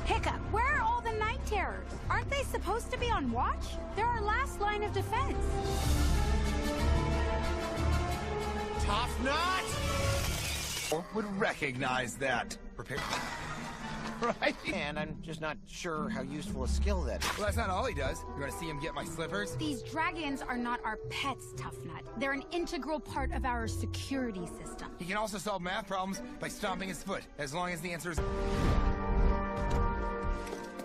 Hiccup, where are all the night terrors? Aren't they supposed to be on watch? They're our last line of defense. Tough nut! Would recognize that. Prepare. Right? And I'm just not sure how useful a skill that is. Well, that's not all he does. You want to see him get my slippers? These dragons are not our pets, Tough Nut. They're an integral part of our security system. He can also solve math problems by stomping his foot, as long as the answer is...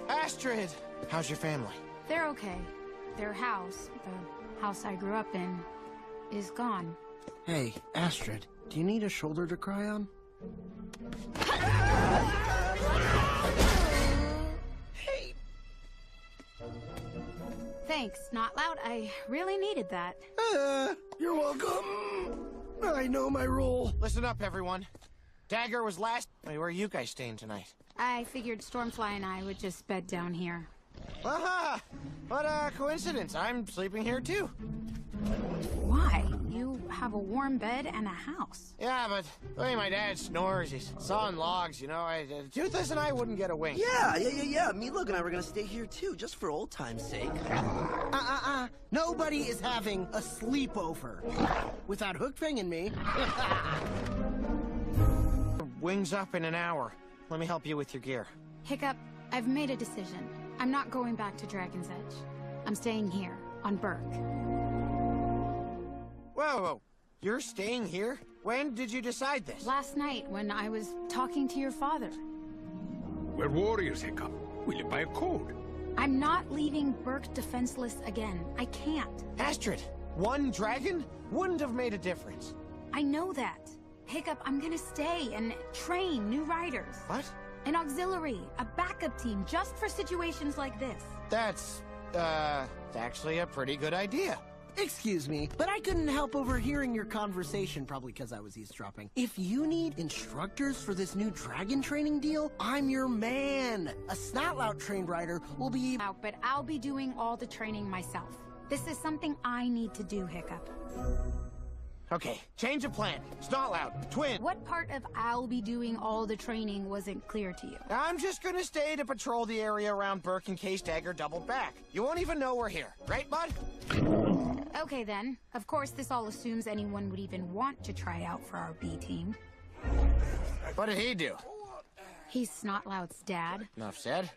Astrid! How's your family? They're okay. Their house, the house I grew up in, is gone. Hey, Astrid, do you need a shoulder to cry on? Hey! Thanks, Not Loud. I really needed that. You're welcome. I know my role. Listen up, everyone. Dagger was last... Wait, where are you guys staying tonight? I figured Stormfly and I would just bed down here. Aha! What a coincidence. I'm sleeping here, too. Why? You have a warm bed and a house. Yeah, but the way my dad snores, he's sawing logs, you know. Toothless and I wouldn't get a wink. Yeah. Me, Luke, and I were gonna stay here, too, just for old time's sake. Nobody is having a sleepover. Without Hookfang and me. Wings up in an hour. Let me help you with your gear. Hiccup, I've made a decision. I'm not going back to Dragon's Edge. I'm staying here, on Burke. Whoa. You're staying here? When did you decide this? Last night, when I was talking to your father. We're warriors, Hiccup. We live by a code. I'm not leaving Burke defenseless again. I can't. Astrid, one dragon wouldn't have made a difference. I know that. Hiccup, I'm gonna stay and train new riders. What? An auxiliary, a backup team, just for situations like this. That's actually a pretty good idea. Excuse me, but I couldn't help overhearing your conversation, probably because I was eavesdropping. If you need instructors for this new dragon training deal, I'm your man. A Snotlout trained rider will be... But I'll be doing all the training myself. This is something I need to do, Hiccup. Okay, change of plan. Snotlout, twin. What part of I'll be doing all the training wasn't clear to you? I'm just gonna stay to patrol the area around Burke in case Dagger doubled back. You won't even know we're here, right, bud? Okay, then. Of course, this all assumes anyone would even want to try out for our B team. What did he do? He's Snotlout's dad. Enough said.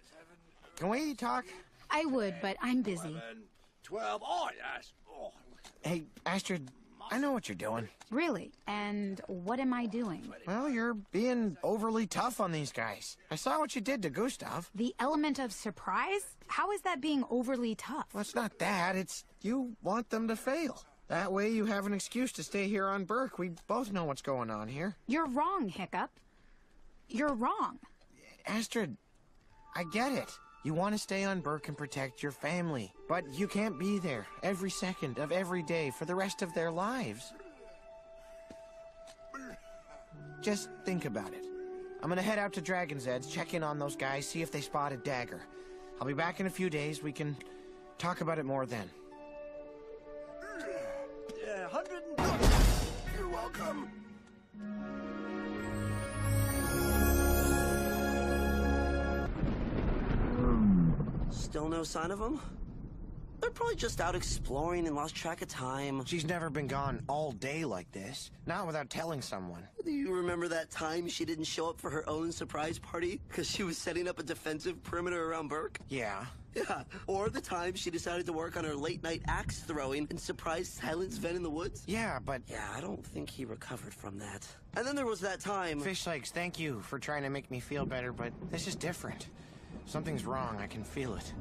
Can we talk? I would, but I'm busy. 12. Oh, yes. Oh. Hey, Astrid, I know what you're doing. Really? And what am I doing? Well, you're being overly tough on these guys. I saw what you did to Gustav. The element of surprise? How is that being overly tough? Well, it's not that. It's you want them to fail. That way you have an excuse to stay here on Burke. We both know what's going on here. You're wrong, Hiccup. You're wrong. Astrid, I get it. You want to stay on Burke and protect your family, but you can't be there every second of every day for the rest of their lives. Just think about it. I'm gonna head out to Dragon's Edge, check in on those guys, see if they spotted Dagger. I'll be back in a few days. We can talk about it more then. Yeah, 100 You're welcome. Still no sign of them? They're probably just out exploring and lost track of time. She's never been gone all day like this. Not without telling someone. Do you remember that time she didn't show up for her own surprise party because she was setting up a defensive perimeter around Burke? Yeah. Yeah, or the time she decided to work on her late-night axe throwing and surprise silence Ven in the woods? Yeah, but... Yeah, I don't think he recovered from that. And then there was that time... Fish Legs, thank you for trying to make me feel better, but this is different. Something's wrong. I can feel it.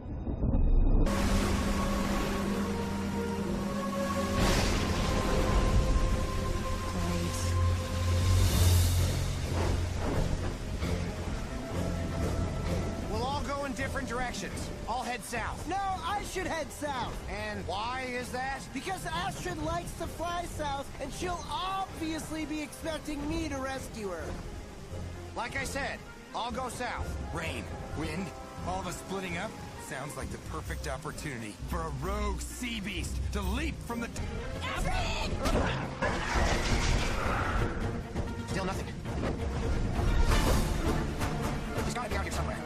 We'll all go in different directions. I'll head south. No, I should head south. And why is that? Because Astrid likes to fly south, and she'll obviously be expecting me to rescue her. Like I said, I'll go south. Rain, wind, all of us splitting up. Sounds like the perfect opportunity for a rogue sea beast to leap from the... Still nothing. He's gotta be out here somewhere.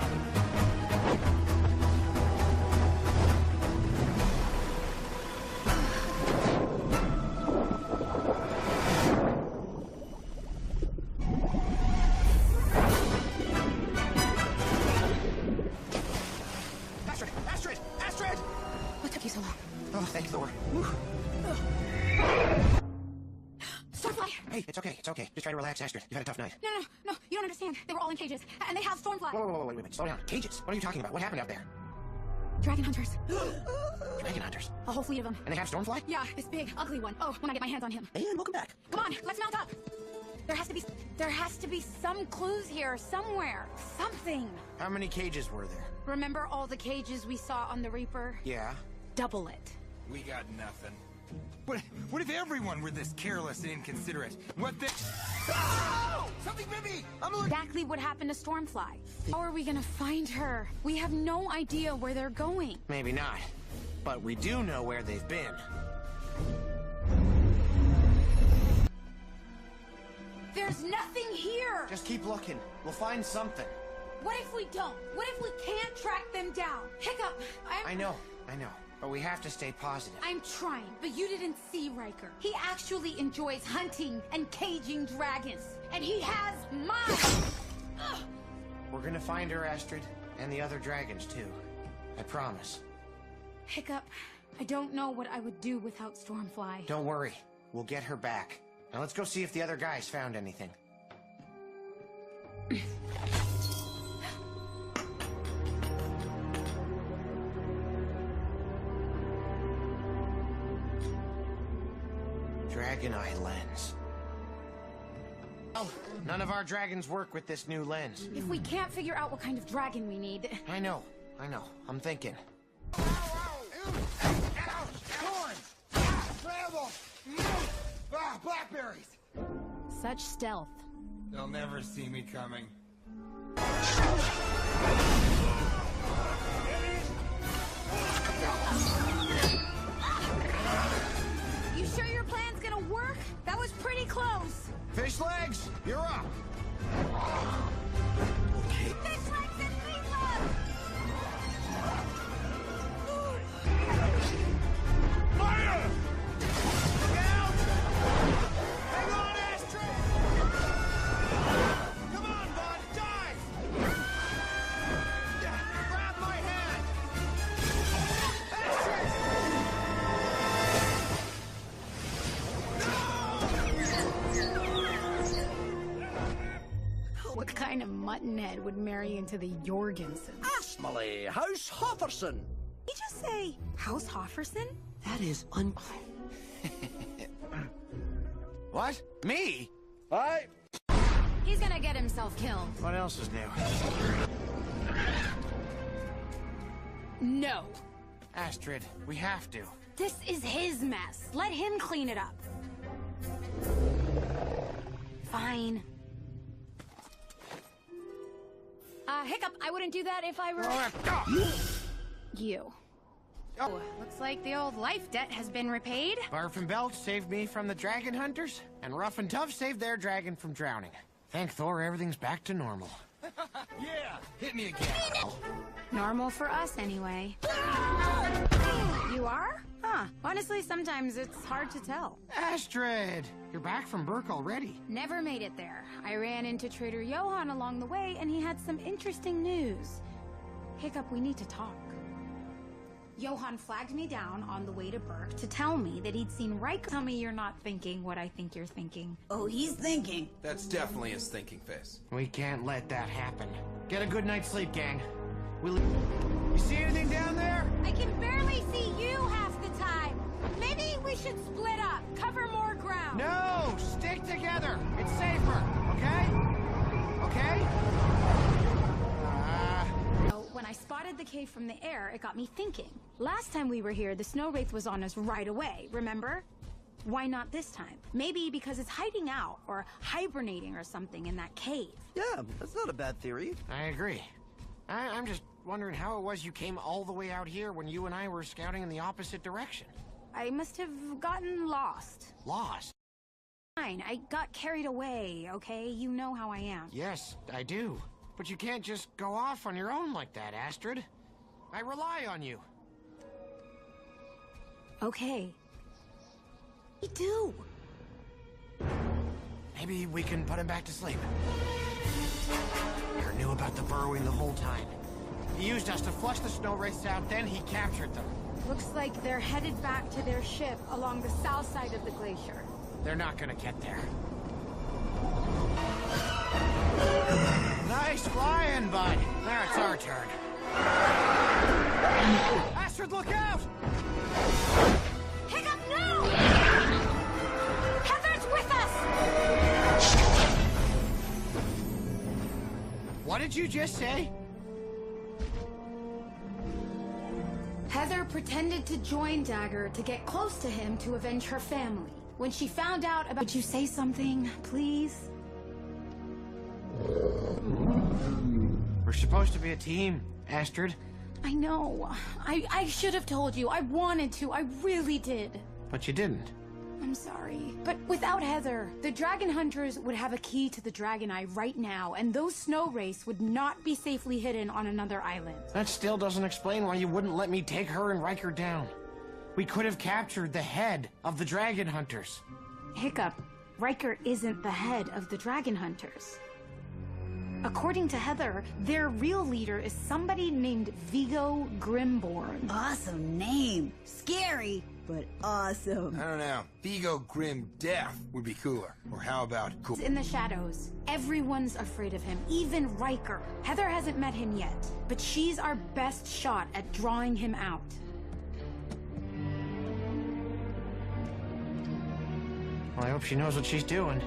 Hey, it's okay, it's okay. Just try to relax, Astrid. You've had a tough night. No, you don't understand. They were all in cages, and they have stormfly. Whoa, wait. Slow down. Cages? What are you talking about? What happened out there? Dragon hunters. Dragon hunters? A whole fleet of them. And they have Stormfly? Yeah, this big, ugly one. Oh, when I get my hands on him. And welcome back. Come on, let's mount up. There has to be some clues here, somewhere. Something. How many cages were there? Remember all the cages we saw on the Reaper? Yeah. Double it. We got nothing. What if everyone were this careless and inconsiderate? What the... Oh! Something bit me! Exactly what happened to Stormfly. How are we gonna find her? We have no idea where they're going. Maybe not. But we do know where they've been. There's nothing here! Just keep looking. We'll find something. What if we don't? What if we can't track them down? Hiccup, I know. But we have to stay positive. I'm trying, but you didn't see Riker. He actually enjoys hunting and caging dragons. And he has mine! Ugh. We're gonna find her, Astrid. And the other dragons, too. I promise. Hiccup, I don't know what I would do without Stormfly. Don't worry. We'll get her back. Now let's go see if the other guys found anything. Dragon Eye lens. Oh, none of our dragons work with this new lens. If we can't figure out what kind of dragon we need... I know. I'm thinking. Ouch! Corn! Bramble! Blackberries! Such stealth. They'll never see me coming. You sure your plan's gonna work? That was pretty close. Fish legs, you're up. Fish legs and meatloaf! Fire! Look out! Hang on, Astrid! Come on, bud, dive! Grab my hand! Astrid! What kind of muttonhead would marry into the Jorgensens? Asmally, House Hofferson. Did you just say House Hofferson? That is What? Me? Aye. He's gonna get himself killed. What else is new? No. Astrid, we have to. This is his mess. Let him clean it up. Fine. Hiccup, I wouldn't do that if I were... You. Oh, looks like the old life debt has been repaid. Barf and Belch saved me from the dragon hunters, and Ruff and Tuff saved their dragon from drowning. Thank Thor, everything's back to normal. Yeah! Hit me again! Normal for us, anyway. You are? Huh. Honestly, sometimes it's hard to tell. Astrid! You're back from Burke already. Never made it there. I ran into Trader Johann along the way, and he had some interesting news. Hiccup, we need to talk. Johann flagged me down on the way to Burke to tell me that he'd seen Riker. Tell me you're not thinking what I think you're thinking. Oh, he's thinking. That's definitely his thinking face. We can't let that happen. Get a good night's sleep, gang. You see anything down there? I can barely see you half the time. Maybe we should split up, cover more ground. No! Stick together! It's safer, okay? Okay? When I spotted the cave from the air, it got me thinking. Last time we were here, the snow wraith was on us right away, remember? Why not this time? Maybe because it's hiding out or hibernating or something in that cave. Yeah, that's not a bad theory. I agree. I'm just wondering how it was you came all the way out here when you and I were scouting in the opposite direction. I must have gotten lost. Lost? Fine, I got carried away, okay? You know how I am. Yes, I do. But you can't just go off on your own like that, Astrid. I rely on you. Okay. I do. Maybe we can put him back to sleep. He knew about the burrowing the whole time. He used us to flush the snow wraiths out, then he captured them. Looks like they're headed back to their ship along the south side of the glacier. They're not gonna get there. Nice flying, bud. Now it's our turn. Astrid, look out! Hiccup, no! Heather's with us! What did you just say? Heather pretended to join Dagger to get close to him to avenge her family. When she found out about... Would you say something, please? We're supposed to be a team, Astrid. I know. I should have told you. I wanted to. I really did. But you didn't. I'm sorry. But without Heather, the Dragon Hunters would have a key to the Dragon Eye right now, and those snow wraiths would not be safely hidden on another island. That still doesn't explain why you wouldn't let me take her and Riker down. We could have captured the head of the Dragon Hunters. Hiccup, Riker isn't the head of the Dragon Hunters. According to Heather, their real leader is somebody named Vigo Grimborn. Awesome name. Scary, but awesome. I don't know. Vigo Grim Death would be cooler. Or how about cool? In the shadows. Everyone's afraid of him, even Riker. Heather hasn't met him yet, but she's our best shot at drawing him out. Well, I hope she knows what she's doing.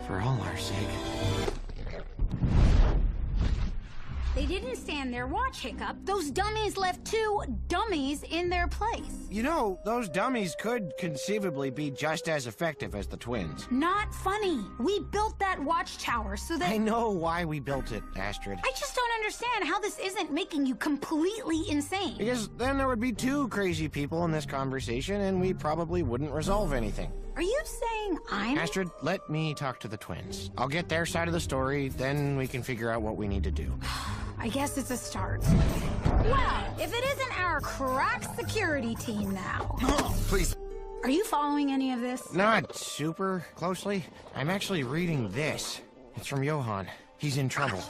For all our sake. They didn't stand there. Watch, Hiccup. Those dummies left 2 dummies in their place. You know, those dummies could conceivably be just as effective as the twins. Not funny. We built that watchtower so that... I know why we built it, Astrid. I just don't understand how this isn't making you completely insane. Because then there would be 2 crazy people in this conversation, and we probably wouldn't resolve anything. Are you saying I'm... Astrid, let me talk to the twins. I'll get their side of the story, then we can figure out what we need to do. I guess it's a start. Well, if it isn't our crack security team now. Please. Are you following any of this? Not super closely. I'm actually reading this. It's from Johan. He's in trouble.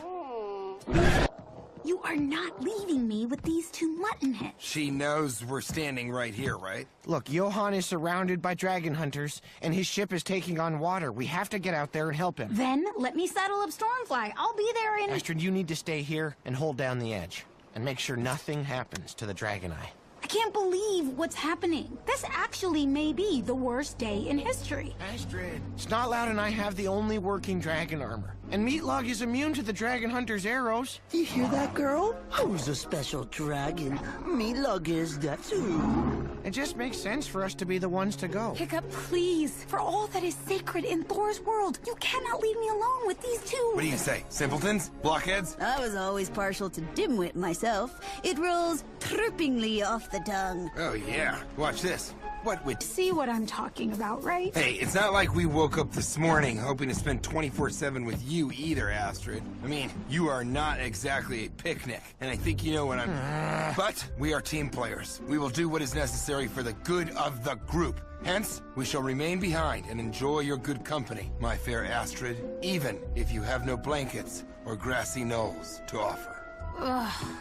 You are not leaving me with these 2 mutton heads. She knows we're standing right here, right? Look, Johan is surrounded by dragon hunters, and his ship is taking on water. We have to get out there and help him. Then let me saddle up Stormfly. I'll be there in... Astrid, you need to stay here and hold down the edge. And make sure nothing happens to the Dragon Eye. I can't believe what's happening. This actually may be the worst day in history. Astrid, Snotlout and I have the only working dragon armor. And Meatlog is immune to the dragon hunter's arrows. You hear that, girl? Who's a special dragon? Meatlog is that too. It just makes sense for us to be the ones to go. Hiccup, please. For all that is sacred in Thor's world, you cannot leave me alone with these 2. What do you say? Simpletons? Blockheads? I was always partial to dimwit myself. It rolls trippingly off the tongue. Oh, yeah. Watch this. What would... See what I'm talking about, right? Hey, it's not like we woke up this morning hoping to spend 24/7 with you either, Astrid. I mean, you are not exactly a picnic, and I think you know what I'm... But we are team players. We will do what is necessary for the good of the group. Hence, we shall remain behind and enjoy your good company, my fair Astrid, even if you have no blankets or grassy knolls to offer.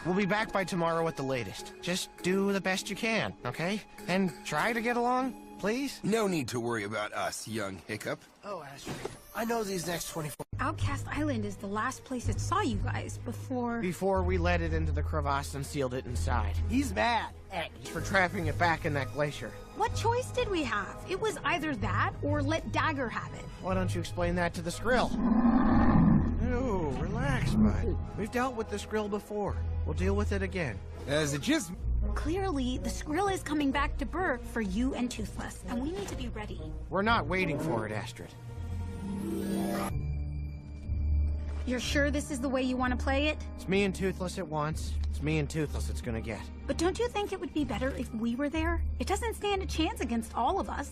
We'll be back by tomorrow at the latest. Just do the best you can, okay? And try to get along, please? No need to worry about us, young Hiccup. Oh, Astrid, I know these next 24... Outcast Island is the last place it saw you guys before... Before we let it into the crevasse and sealed it inside. He's mad at you. For trapping it back in that glacier. What choice did we have? It was either that or let Dagger have it. Why don't you explain that to the Skrill? No, relax, bud. We've dealt with the Skrill before. We'll deal with it again. As it just... Clearly, the Skrill is coming back to Berg for you and Toothless, and we need to be ready. We're not waiting for it, Astrid. You're sure this is the way you want to play it? It's me and Toothless at once. It's me and Toothless it's gonna get. But don't you think it would be better if we were there? It doesn't stand a chance against all of us.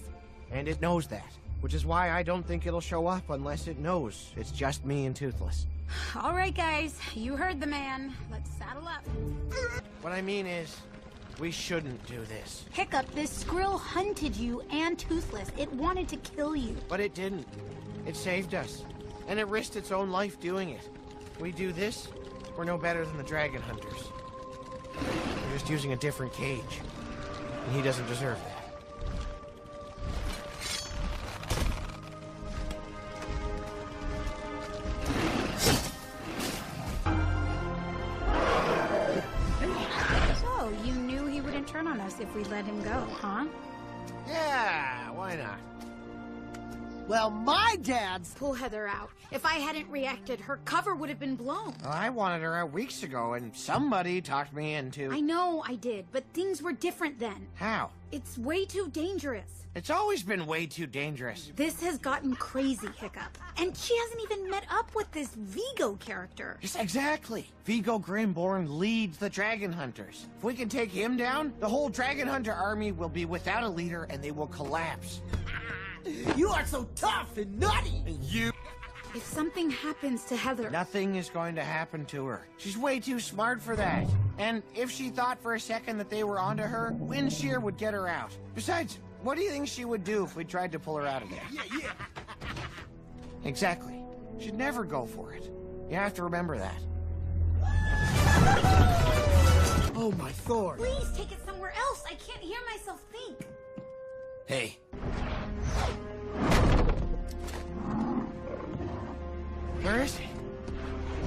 And it knows that. Which is why I don't think it'll show up unless it knows it's just me and Toothless. All right, guys. You heard the man. Let's saddle up. What I mean is, we shouldn't do this. Hiccup, this Skrill hunted you and Toothless. It wanted to kill you. But it didn't. It saved us. And it risked its own life doing it. We do this, we're no better than the dragon hunters. We're just using a different cage. And he doesn't deserve that. we let him go, huh? Yeah, why not? Well, my dad's... Pull Heather out. If I hadn't reacted, her cover would have been blown. Well, I wanted her out weeks ago, and somebody talked me into... I know I did, but things were different then. How? It's way too dangerous. It's always been way too dangerous. This has gotten crazy, Hiccup. And she hasn't even met up with this Vigo character. Yes, exactly. Vigo Grimborn leads the Dragon Hunters. If we can take him down, the whole Dragon Hunter army will be without a leader and they will collapse. You are so tough and nutty! And you... If something happens to Heather... Nothing is going to happen to her. She's way too smart for that. And if she thought for a second that they were onto her, Windshear would get her out. Besides, what do you think she would do if we tried to pull her out of there? Yeah. Exactly. She'd never go for it. You have to remember that. Oh, my Thor. Please take it somewhere else. I can't hear myself think. Hey. Where is he?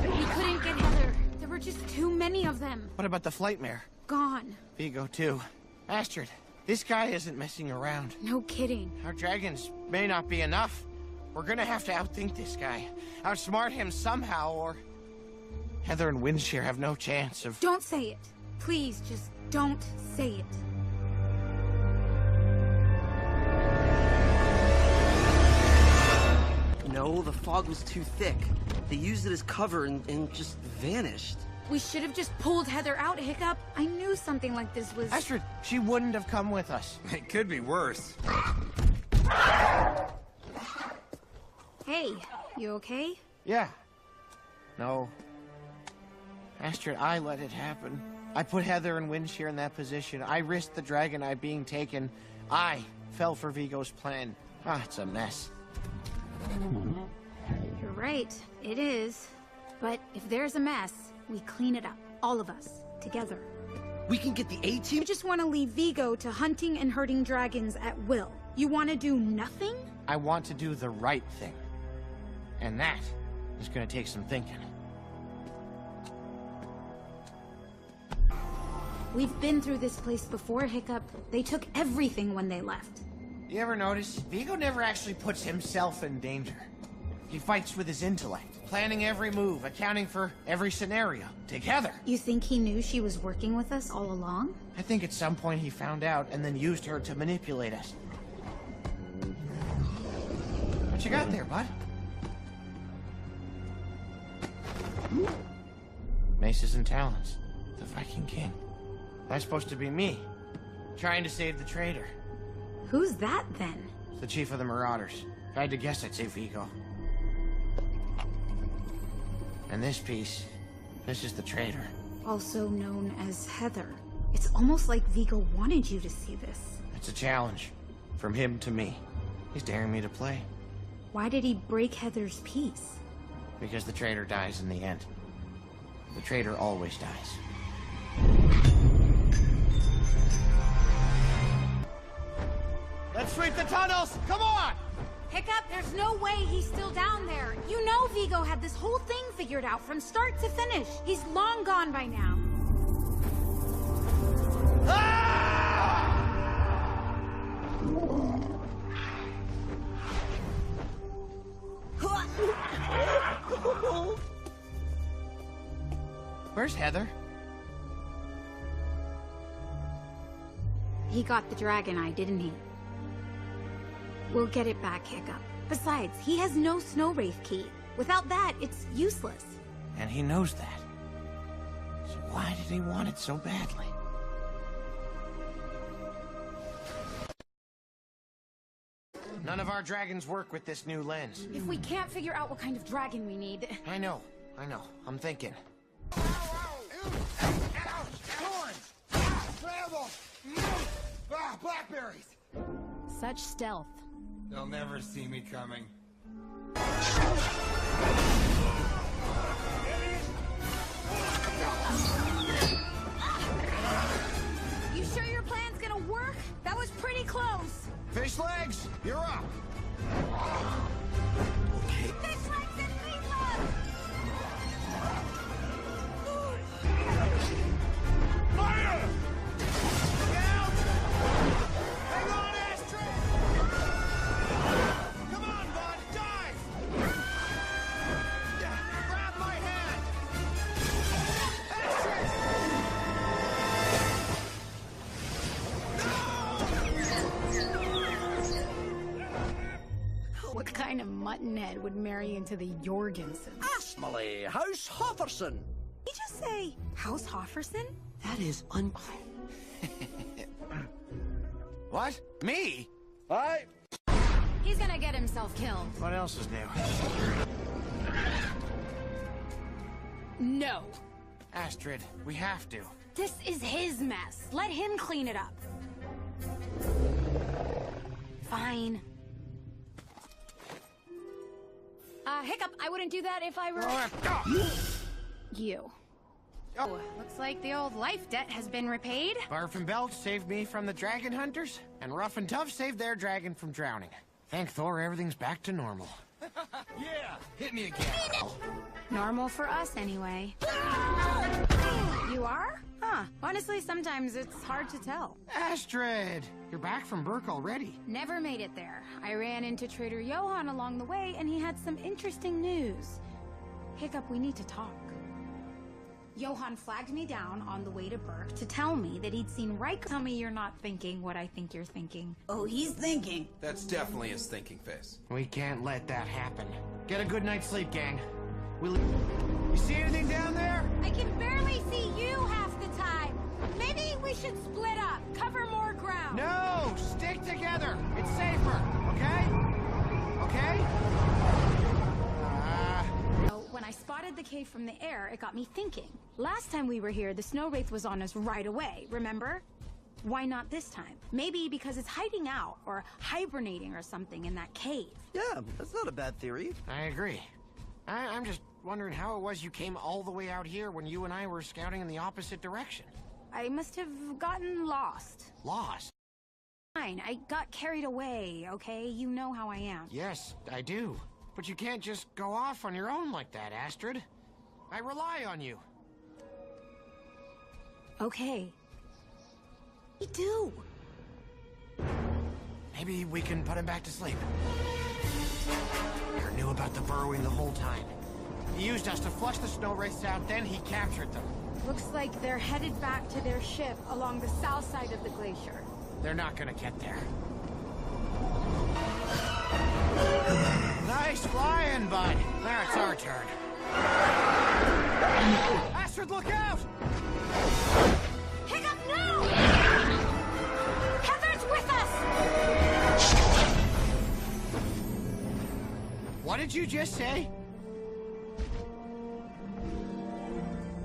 We couldn't get Heather. There were just too many of them. What about the Flightmare? Gone. Vigo, too. Astrid, this guy isn't messing around. No kidding. Our dragons may not be enough. We're gonna have to outthink this guy. Outsmart him somehow, or... Heather and Windshear have no chance of... Don't say it. Please, just don't say it. No, the fog was too thick. They used it as cover and just vanished. We should have just pulled Heather out, Hiccup. I knew something like this was... Astrid, she wouldn't have come with us. It could be worse. Hey, you okay? Yeah. No. Astrid, I let it happen. I put Heather and Windshear in that position. I risked the Dragon Eye being taken. I fell for Vigo's plan. Ah, it's a mess. You're right, it is. But if there's a mess, we clean it up. All of us, together. We can get the A-team? You just want to leave Vigo to hunting and hurting dragons at will. You want to do nothing? I want to do the right thing. And that is going to take some thinking. We've been through this place before, Hiccup. They took everything when they left. You ever notice? Vigo never actually puts himself in danger. He fights with his intellect, planning every move, accounting for every scenario, together. You think he knew she was working with us all along? I think at some point he found out and then used her to manipulate us. What you got there, bud? Maces and talons. The Viking King. That's supposed to be me, trying to save the traitor. Who's that, then? The chief of the Marauders. If I had to guess, I'd say Vigo. And this piece, this is the traitor. Also known as Heather. It's almost like Vigo wanted you to see this. It's a challenge. From him to me. He's daring me to play. Why did he break Heather's peace? Because the traitor dies in the end. The traitor always dies. Let's sweep the tunnels! Come on! Hiccup, there's no way he's still down there. You know Vigo had this whole thing figured out from start to finish. He's long gone by now. Where's Heather? He got the dragon eye, didn't he? We'll get it back, Hiccup. Besides, he has no snow wraith key. Without that, it's useless. And he knows that. So why did he want it so badly? None of our dragons work with this new lens. If we can't figure out what kind of dragon we need... I know. I'm thinking. Blackberries! Such stealth. They'll never see me coming. You sure your plan's gonna work? That was pretty close. Fish legs, you're up. Okay. Fish legs and meatloaf! Fire! Look out! What kind of muttonhead would marry into the Jorgensens? Asmally, House Hofferson. Did you just say House Hofferson? That is What? Me? Aye. He's gonna get himself killed. What else is new? No. Astrid, we have to. This is his mess. Let him clean it up. Fine. Hiccup, I wouldn't do that if I were... You. Oh. Looks like the old life debt has been repaid. Barf and Belch saved me from the dragon hunters, and Ruff and Tough saved their dragon from drowning. Thank Thor, everything's back to normal. Yeah, hit me again. Normal for us, anyway. You are? Huh. Honestly, sometimes it's hard to tell. Astrid! You're back from Burke already. Never made it there. I ran into Trader Johann along the way, and he had some interesting news. Hiccup, we need to talk. Johann flagged me down on the way to Burke to tell me that he'd seen Riker. Tell me you're not thinking what I think you're thinking. Oh, he's thinking. That's definitely his thinking face. We can't let that happen. Get a good night's sleep, gang. You see anything down there? I can barely see you half the time. Maybe we should split up, cover more ground. No! Stick together! It's safer, okay? Okay? When I spotted the cave from the air, it got me thinking. Last time we were here, the snow wraith was on us right away, remember? Why not this time? Maybe because it's hiding out or hibernating or something in that cave. Yeah, that's not a bad theory. I agree. I'm just wondering how it was you came all the way out here when you and I were scouting in the opposite direction. I must have gotten lost. Lost? Fine, I got carried away, okay? You know how I am. Yes, I do. But you can't just go off on your own like that, Astrid. I rely on you. Okay. I do. Maybe we can put him back to sleep. He knew about the burrowing the whole time. He used us to flush the snow wraiths out, then he captured them. Looks like they're headed back to their ship along the south side of the glacier. They're not gonna get there. Nice flying, bud. Now it's our turn. Astrid, look out! Hiccup, no! Heather's with us! What did you just say?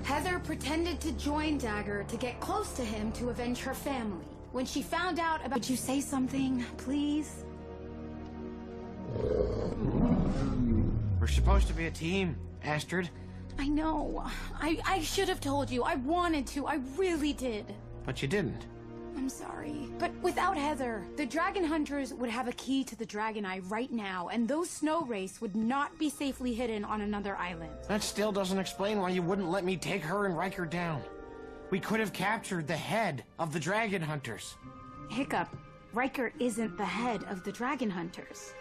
Heather pretended to join Dagger to get close to him to avenge her family. When she found out about... Would you say something, please? We're supposed to be a team, Astrid. I know. I should have told you. I wanted to. I really did. But you didn't. I'm sorry. But without Heather, the dragon hunters would have a key to the Dragon Eye right now, and those snow wraiths would not be safely hidden on another island. That still doesn't explain why you wouldn't let me take her and Riker down. We could have captured the head of the dragon hunters. Hiccup, Riker isn't the head of the dragon hunters.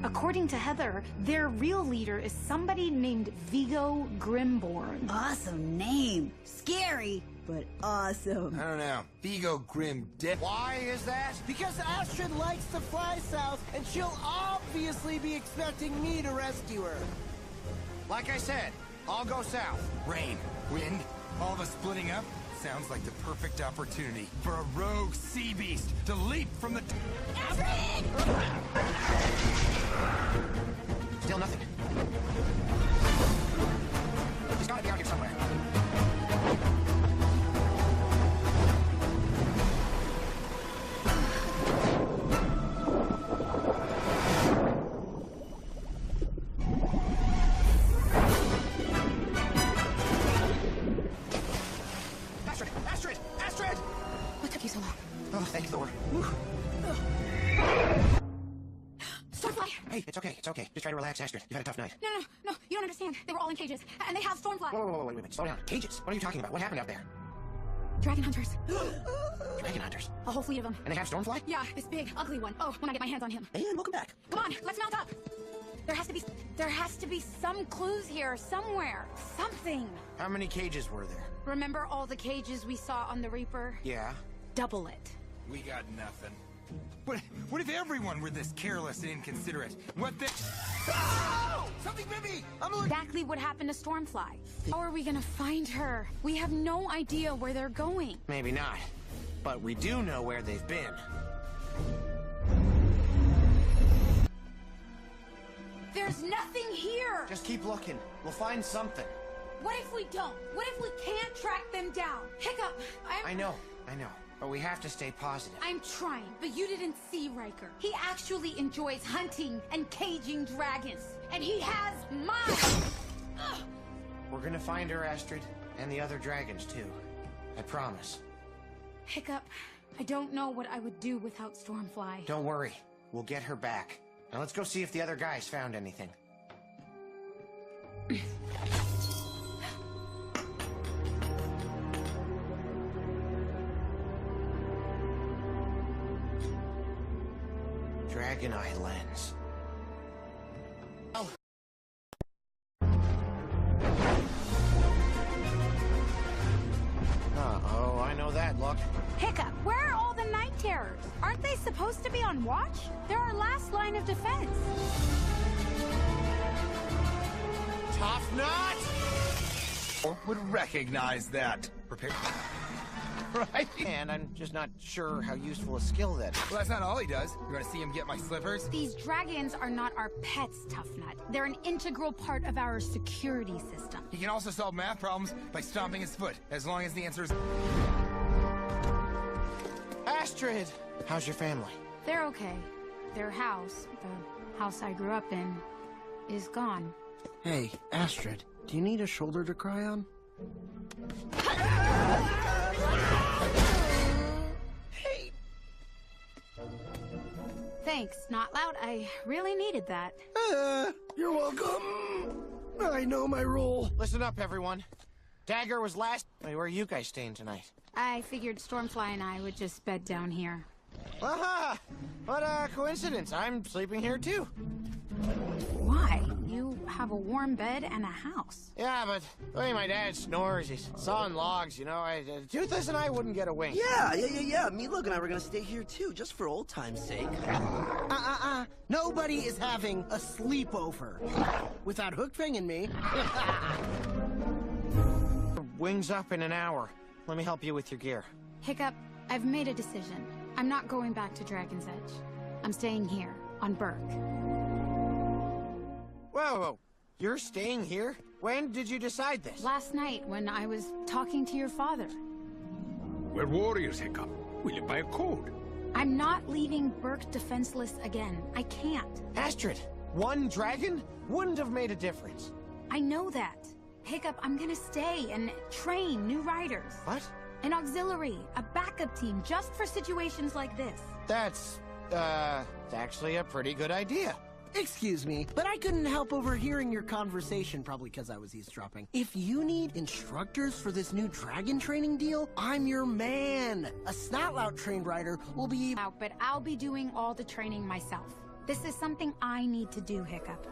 According to Heather, their real leader is somebody named Vigo Grimborn. Awesome name. Scary, but awesome. I don't know. Vigo Grim Death. Why is that? Because Astrid likes to fly south, and she'll obviously be expecting me to rescue her. Like I said, I'll go south. Rain, wind, all of us splitting up. Sounds like the perfect opportunity for a rogue sea beast to leap from the... Still nothing. He's gotta be out here somewhere. Astrid! Astrid! What took you so long? Oh, thank Thor. Stormfly! Hey, it's okay, it's okay. Just try to relax, Astrid. You've had a tough night. No, you don't understand. They were all in cages, and they have Stormfly. Whoa, wait. Slow down. Cages? What are you talking about? What happened out there? Dragon hunters. Dragon hunters? A whole fleet of them. And they have Stormfly? Yeah, this big, ugly one. Oh, when I get my hands on him. And welcome back. Come on, let's mount up. There has to be some clues here, somewhere. Something. How many cages were there? Remember all the cages we saw on the Reaper? Yeah. Double it. We got nothing. What if everyone were this careless and inconsiderate? What the... Oh! Something bit me! Exactly what happened to Stormfly. How are we gonna find her? We have no idea where they're going. Maybe not. But we do know where they've been. There's nothing here! Just keep looking. We'll find something. What if we don't? What if we can't track them down? Hiccup, I know. But we have to stay positive. I'm trying, but you didn't see Riker. He actually enjoys hunting and caging dragons. And he has mine! We're gonna find her, Astrid. And the other dragons, too. I promise. Hiccup, I don't know what I would do without Stormfly. Don't worry. We'll get her back. Now let's go see if the other guys found anything. Dragon Eye lens. Oh. Uh-oh, I know that look. Hiccup, where are all the night terrors? Aren't they supposed to be on watch? They're our last line of defense. Tough nut! Would recognize that. Prepare. Right? And I'm just not sure how useful a skill that is. Well, that's not all he does. You want to see him get my slippers? These dragons are not our pets, Tough Nut. They're an integral part of our security system. He can also solve math problems by stomping his foot, as long as the answer is... Astrid! How's your family? They're okay. Their house, the house I grew up in, is gone. Hey, Astrid, do you need a shoulder to cry on? Hey! Thanks, Not Loud. I really needed that. You're welcome. I know my role. Listen up, everyone. Dagger was last... Wait, where are you guys staying tonight? I figured Stormfly and I would just bed down here. Aha! What a coincidence. I'm sleeping here, too. Why? You have a warm bed and a house. Yeah, but the way my dad snores, he's sawing logs, you know. Toothless and I wouldn't get a wink. Yeah. Me, Luke, and I were gonna stay here too, just for old time's sake. Nobody is having a sleepover. Without Hookfang and me. Wings up in an hour. Let me help you with your gear. Hiccup, I've made a decision. I'm not going back to Dragon's Edge. I'm staying here, on Burke. Whoa. You're staying here? When did you decide this? Last night, when I was talking to your father. We're warriors, Hiccup. We live by a code. I'm not leaving Burke defenseless again. I can't. Astrid, one dragon wouldn't have made a difference. I know that. Hiccup, I'm gonna stay and train new riders. What? An auxiliary, a backup team, just for situations like this. That's actually a pretty good idea. Excuse me, but I couldn't help overhearing your conversation, probably because I was eavesdropping. If you need instructors for this new dragon training deal, I'm your man. A Snotlout trained rider will be... But I'll be doing all the training myself. This is something I need to do, Hiccup.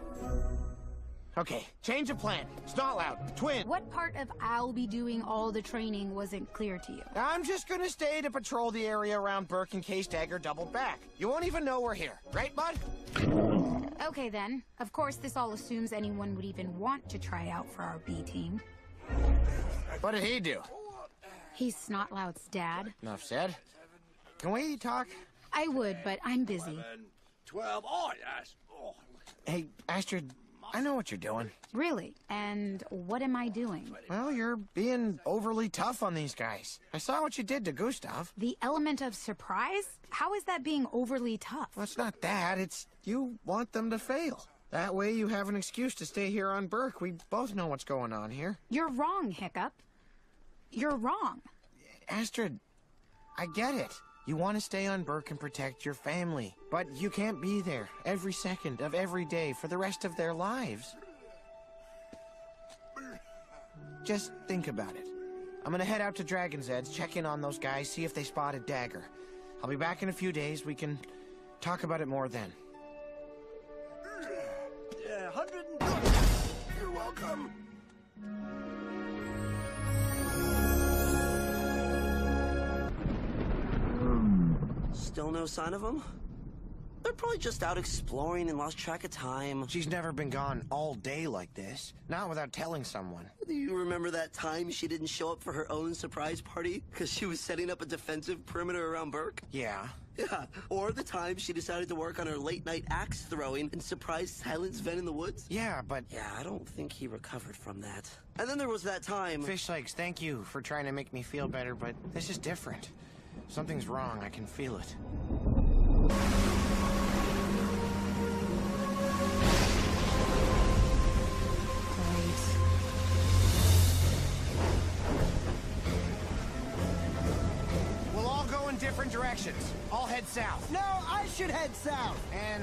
Okay, change of plan. Snotlout, twin. What part of I'll be doing all the training wasn't clear to you? I'm just gonna stay to patrol the area around Burke in case Dagger doubled back. You won't even know we're here, right, bud? Okay, then. Of course, this all assumes anyone would even want to try out for our B team. What did he do? He's Snotlout's dad. Enough said. Can we talk? I would, but I'm busy. 12. Oh, yes. Oh. Hey, Astrid, I know what you're doing. Really? And what am I doing? Well, you're being overly tough on these guys. I saw what you did to Gustav. The element of surprise? How is that being overly tough? Well, it's not that. It's you want them to fail. That way you have an excuse to stay here on Burke. We both know what's going on here. You're wrong, Hiccup. You're wrong. Astrid, I get it. You want to stay on Burke and protect your family, but you can't be there every second of every day for the rest of their lives. Just think about it. I'm gonna head out to Dragon's Edge, check in on those guys, see if they spotted Dagger. I'll be back in a few days. We can talk about it more then. Yeah, 100 You're welcome. Still no sign of them? They're probably just out exploring and lost track of time. She's never been gone all day like this. Not without telling someone. Do you remember that time she didn't show up for her own surprise party because she was setting up a defensive perimeter around Burke? Yeah. Yeah, or the time she decided to work on her late-night axe throwing and surprise silence Ven in the woods? Yeah, but... Yeah, I don't think he recovered from that. And then there was that time... Fish Legs, thank you for trying to make me feel better, but this is different. Something's wrong, I can feel it. We'll all go in different directions. I'll head south. No, I should head south. And